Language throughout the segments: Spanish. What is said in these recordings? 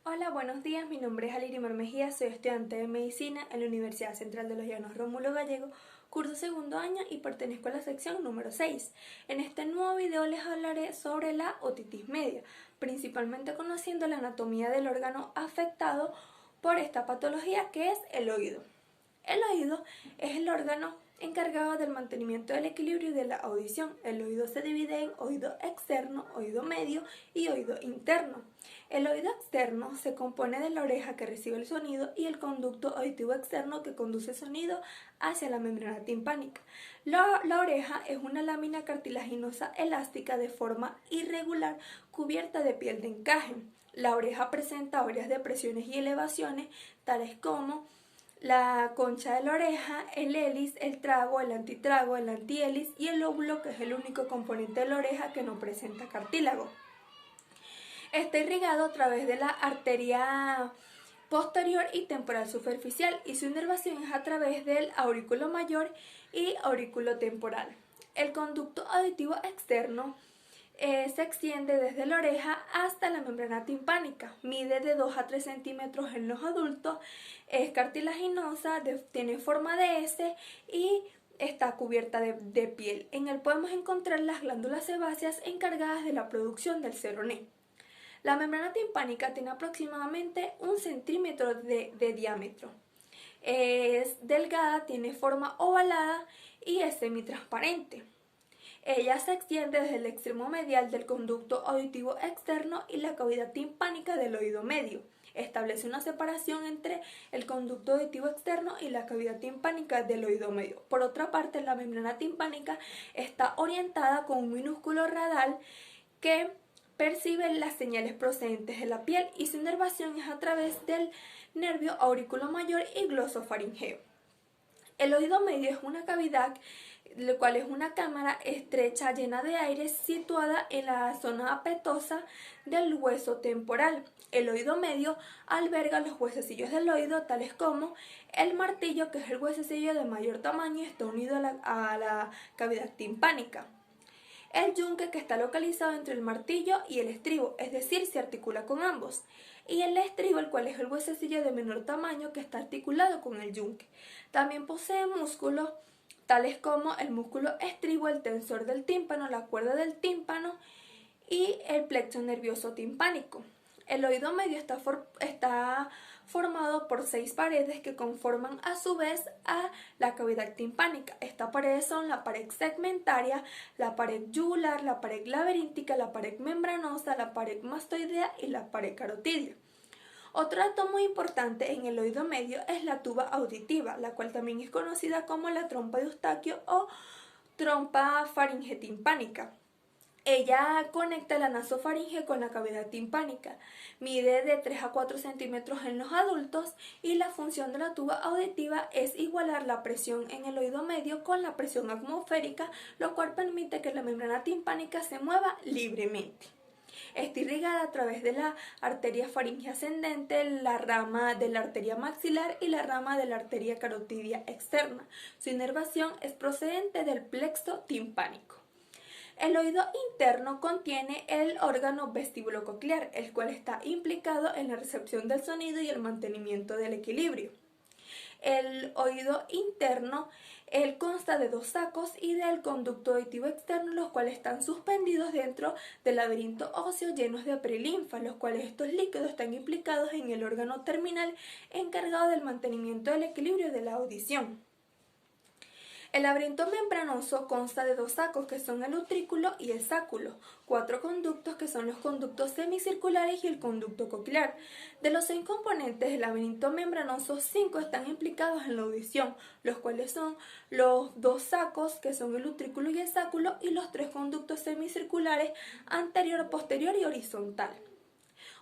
Hola, buenos días. Mi nombre es Alirimar Mejía, soy estudiante de Medicina en la Universidad Central de los Llanos Rómulo Gallego, curso segundo año y pertenezco a la sección número 6. En este nuevo video les hablaré sobre la otitis media, principalmente conociendo la anatomía del órgano afectado por esta patología que es el oído. El oído es el órgano encargado del mantenimiento del equilibrio y de la audición. El oído se divide en oído externo, oído medio y oído interno. El oído externo se compone de la oreja que recibe el sonido y el conducto auditivo externo que conduce el sonido hacia la membrana timpánica. La oreja es una lámina cartilaginosa elástica de forma irregular cubierta de piel de encaje. La oreja presenta varias depresiones y elevaciones, tales como la concha de la oreja, el hélice, el trago, el antitrago, el antihélice y el lóbulo, que es el único componente de la oreja que no presenta cartílago. Está irrigado a través de la arteria posterior y temporal superficial y su inervación es a través del aurículo mayor y aurículo temporal. El conducto auditivo externo se extiende desde la oreja hasta la membrana timpánica. Mide de 2 a 3 centímetros en los adultos, es cartilaginosa, tiene forma de S y está cubierta de piel. En él podemos encontrar las glándulas sebáceas encargadas de la producción del seroné. La membrana timpánica tiene aproximadamente 1 centímetro de diámetro. Es delgada, tiene forma ovalada y es semitransparente. Ella se extiende desde el extremo medial del conducto auditivo externo y la cavidad timpánica del oído medio. Establece una separación entre el conducto auditivo externo y la cavidad timpánica del oído medio. Por otra parte, la membrana timpánica está orientada con un minúsculo radal que percibe las señales procedentes de la piel y su inervación es a través del nervio auriculo mayor y glosofaringeo. El oído medio es una cavidad, lo cual es una cámara estrecha llena de aire situada en la zona apetosa del hueso temporal. El oído medio alberga los huesecillos del oído, tales como el martillo, que es el huesecillo de mayor tamaño y está unido a la cavidad timpánica. El yunque, que está localizado entre el martillo y el estribo, es decir, se articula con ambos. Y el estribo, el cual es el huesecillo de menor tamaño que está articulado con el yunque. También posee músculos tales como el músculo estribo, el tensor del tímpano, la cuerda del tímpano y el plexo nervioso timpánico. El oído medio está formado por 6 paredes que conforman a su vez a la cavidad timpánica. Estas paredes son la pared segmentaria, la pared yugular, la pared laberíntica, la pared membranosa, la pared mastoidea y la pared carotídea. Otro dato muy importante en el oído medio es la tuba auditiva, la cual también es conocida como la trompa de Eustaquio o trompa faringetimpánica. Ella conecta la nasofaringe con la cavidad timpánica, mide de 3 a 4 centímetros en los adultos y la función de la tuba auditiva es igualar la presión en el oído medio con la presión atmosférica, lo cual permite que la membrana timpánica se mueva libremente. Está irrigada a través de la arteria faringe ascendente, la rama de la arteria maxilar y la rama de la arteria carotidia externa. Su inervación es procedente del plexo timpánico. El oído interno contiene el órgano vestíbulo-coclear, el cual está implicado en la recepción del sonido y el mantenimiento del equilibrio. El oído interno consta de 2 sacos y del conducto auditivo externo, los cuales están suspendidos dentro del laberinto óseo llenos de prelinfa, los cuales estos líquidos están implicados en el órgano terminal encargado del mantenimiento del equilibrio de la audición. El laberinto membranoso consta de 2 sacos que son el utrículo y el sáculo, 4 conductos que son los conductos semicirculares y el conducto coclear. De los 6 componentes del laberinto membranoso, 5 están implicados en la audición, los cuales son los 2 sacos que son el utrículo y el sáculo y los 3 conductos semicirculares anterior, posterior y horizontal.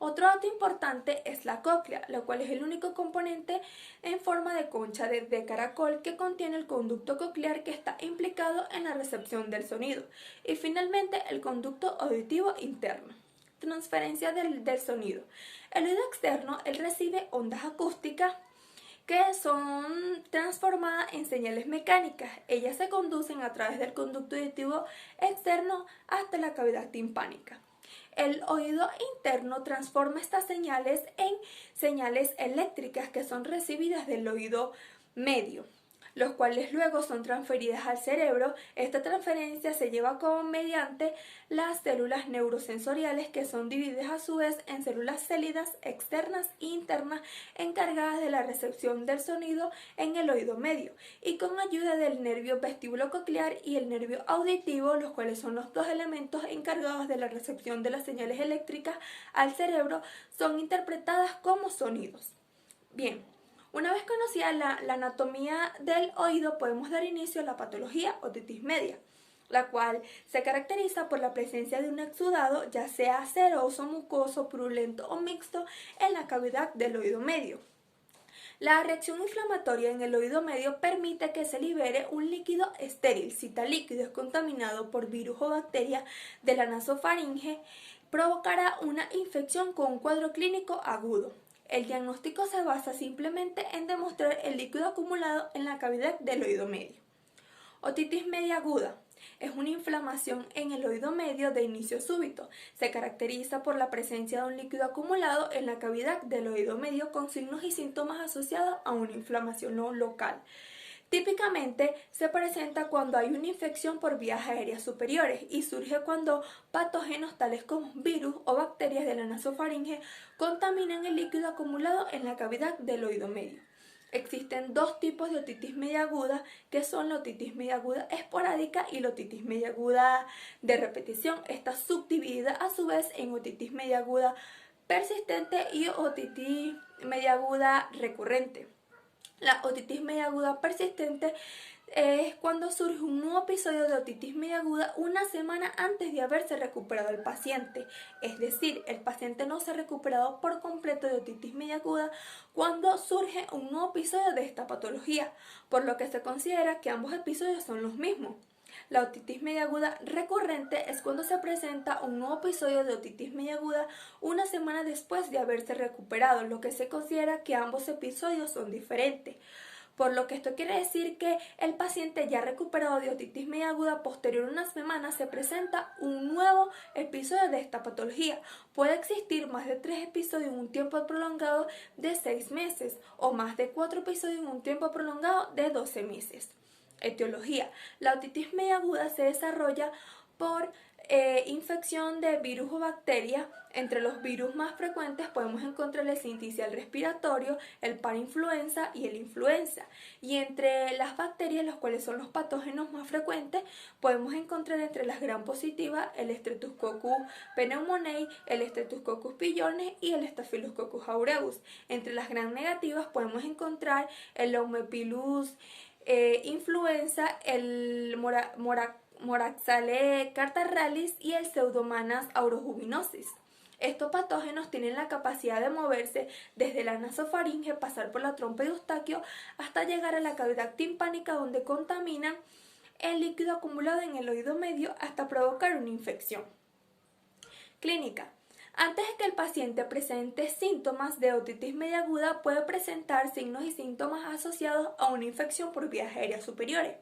Otro dato importante es la cóclea, la cual es el único componente en forma de concha de caracol que contiene el conducto coclear que está implicado en la recepción del sonido. Y finalmente el conducto auditivo interno. Transferencia del sonido. El oído externo recibe ondas acústicas que son transformadas en señales mecánicas. Ellas se conducen a través del conducto auditivo externo hasta la cavidad timpánica. el oído interno transforma estas señales en señales eléctricas que son recibidas del oído medio, los cuales luego son transferidas al cerebro. Esta transferencia se lleva a cabo mediante las células neurosensoriales, que son divididas a su vez en células célidas externas e internas encargadas de la recepción del sonido en el oído medio, y con ayuda del nervio vestíbulo-coclear y el nervio auditivo, los cuales son los dos elementos encargados de la recepción de las señales eléctricas al cerebro, son interpretadas como sonidos. Bien. Una vez conocida la anatomía del oído, podemos dar inicio a la patología otitis media, la cual se caracteriza por la presencia de un exudado, ya sea ceroso, mucoso, purulento o mixto, en la cavidad del oído medio. La reacción inflamatoria en el oído medio permite que se libere un líquido estéril. Si tal líquido es contaminado por virus o bacteria de la nasofaringe, provocará una infección con un cuadro clínico agudo. El diagnóstico se basa simplemente en demostrar el líquido acumulado en la cavidad del oído medio. Otitis media aguda es una inflamación en el oído medio de inicio súbito. Se caracteriza por la presencia de un líquido acumulado en la cavidad del oído medio con signos y síntomas asociados a una inflamación no local. Típicamente se presenta cuando hay una infección por vías aéreas superiores y surge cuando patógenos tales como virus o bacterias de la nasofaringe contaminan el líquido acumulado en la cavidad del oído medio. Existen dos tipos de otitis media aguda, que son la otitis media aguda esporádica y la otitis media aguda de repetición. Está subdividida a su vez en otitis media aguda persistente y otitis media aguda recurrente. La otitis media aguda persistente es cuando surge un nuevo episodio de otitis media aguda una semana antes de haberse recuperado el paciente. Es decir, el paciente no se ha recuperado por completo de otitis media aguda cuando surge un nuevo episodio de esta patología, por lo que se considera que ambos episodios son los mismos. La otitis media aguda recurrente es cuando se presenta un nuevo episodio de otitis media aguda una semana después de haberse recuperado, lo que se considera que ambos episodios son diferentes. Por lo que esto quiere decir que el paciente ya recuperado de otitis media aguda posterior a una semana se presenta un nuevo episodio de esta patología. Puede existir más de 3 episodios en un tiempo prolongado de 6 meses o más de 4 episodios en un tiempo prolongado de 12 meses. Etiología. La otitis media aguda se desarrolla por infección de virus o bacterias. Entre los virus más frecuentes podemos encontrar el sincicial respiratorio, el parainfluenza y el influenza. Y entre las bacterias, los cuales son los patógenos más frecuentes, podemos encontrar entre las gram positivas el Streptococcus pneumoniae, el Streptococcus pyogenes y el Staphylococcus aureus. Entre las gram negativas podemos encontrar el Haemophilus influenza, el Moraxella catarrhalis y el Pseudomonas aeruginosus. Estos patógenos tienen la capacidad de moverse desde la nasofaringe, pasar por la trompa de Eustaquio hasta llegar a la cavidad timpánica, donde contaminan el líquido acumulado en el oído medio hasta provocar una infección. Clínica. Antes de que el paciente presente síntomas de otitis media aguda, puede presentar signos y síntomas asociados a una infección por vías aéreas superiores.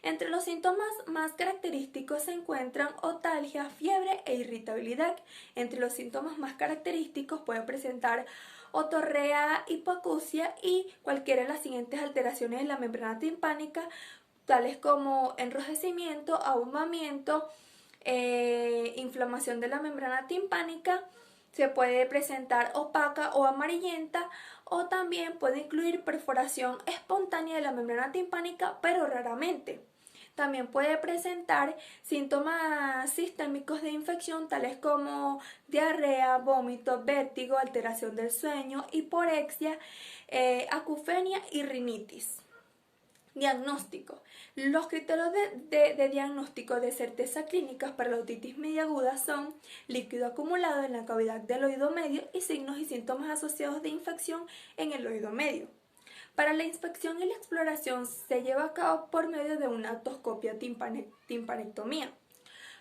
Entre los síntomas más característicos se encuentran otalgia, fiebre e irritabilidad. Entre los síntomas más característicos puede presentar otorrea, hipoacusia y cualquiera de las siguientes alteraciones de la membrana timpánica, tales como enrojecimiento, ahumamiento, inflamación de la membrana timpánica. Se puede presentar opaca o amarillenta, o también puede incluir perforación espontánea de la membrana timpánica, pero raramente. También puede presentar síntomas sistémicos de infección, tales como diarrea, vómito, vértigo, alteración del sueño, hiporexia, acufenia y rinitis. Diagnóstico. Los criterios de diagnóstico de certeza clínica para la otitis media aguda son líquido acumulado en la cavidad del oído medio y signos y síntomas asociados de infección en el oído medio. Para la inspección y la exploración se lleva a cabo por medio de una otoscopia timpanectomía,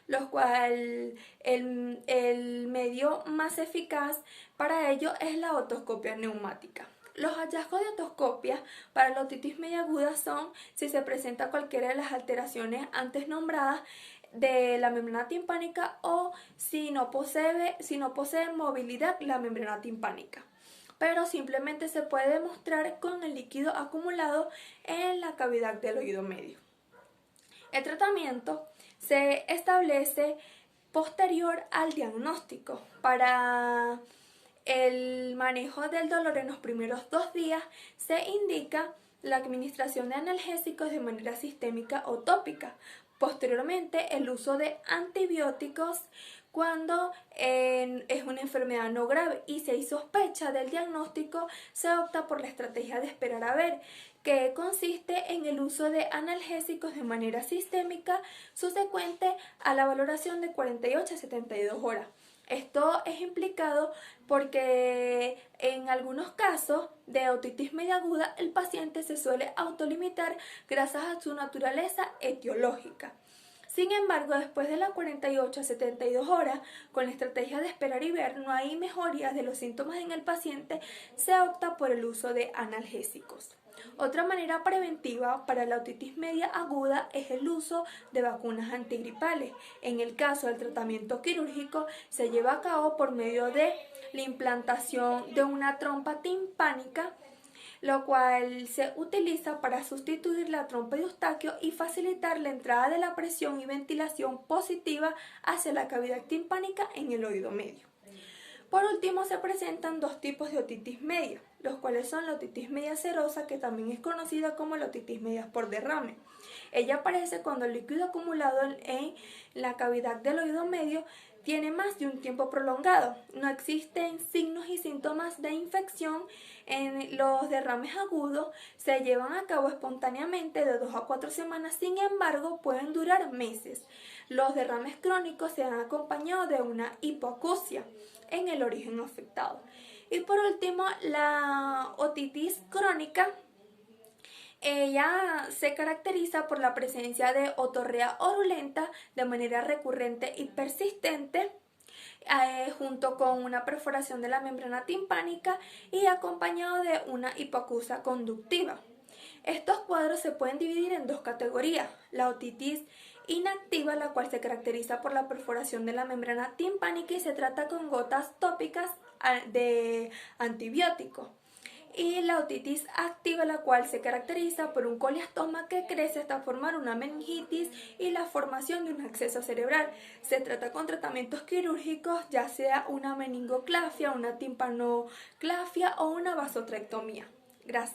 lo cual el medio más eficaz para ello es la otoscopia neumática. Los hallazgos de otoscopia para la otitis media aguda son si se presenta cualquiera de las alteraciones antes nombradas, de la membrana timpánica o si no posee movilidad la membrana timpánica. Pero simplemente se puede demostrar con el líquido acumulado en la cavidad del oído medio. El tratamiento se establece posterior al diagnóstico. Para el manejo del dolor en los primeros 2 días se indica la administración de analgésicos de manera sistémica o tópica. Posteriormente, el uso de antibióticos cuando es una enfermedad no grave y si hay sospecha del diagnóstico, se opta por la estrategia de esperar a ver, que consiste en el uso de analgésicos de manera sistémica subsecuente a la valoración de 48 a 72 horas. Esto es implicado porque en algunos casos de otitis media aguda el paciente se suele autolimitar gracias a su naturaleza etiológica. Sin embargo, después de las 48 a 72 horas, con la estrategia de esperar y ver, no hay mejorías de los síntomas en el paciente, se opta por el uso de analgésicos. Otra manera preventiva para la otitis media aguda es el uso de vacunas antigripales. En el caso del tratamiento quirúrgico, se lleva a cabo por medio de la implantación de una trompa timpánica, lo cual se utiliza para sustituir la trompa de Eustaquio y facilitar la entrada de la presión y ventilación positiva hacia la cavidad timpánica en el oído medio. Por último, se presentan 2 tipos de otitis media, los cuales son la otitis media serosa, que también es conocida como la otitis media por derrame. Ella aparece cuando el líquido acumulado en la cavidad del oído medio tiene más de un tiempo prolongado. No existen signos y síntomas de infección. En los derrames agudos se llevan a cabo espontáneamente de 2 a 4 semanas, sin embargo pueden durar meses. Los derrames crónicos se han acompañado de una hipoacusia en el origen afectado. Y por último, la otitis crónica. Ella se caracteriza por la presencia de otorrea orulenta de manera recurrente y persistente, junto con una perforación de la membrana timpánica y acompañado de una hipoacusia conductiva. Estos cuadros se pueden dividir en 2 categorías: la otitis inactiva, la cual se caracteriza por la perforación de la membrana timpánica y se trata con gotas tópicas de antibiótico, y la otitis activa, la cual se caracteriza por un coliastoma que crece hasta formar una meningitis y la formación de un absceso cerebral. Se trata con tratamientos quirúrgicos, ya sea una meningoclafia, una timpanoclafia o una vasotrectomía. Gracias.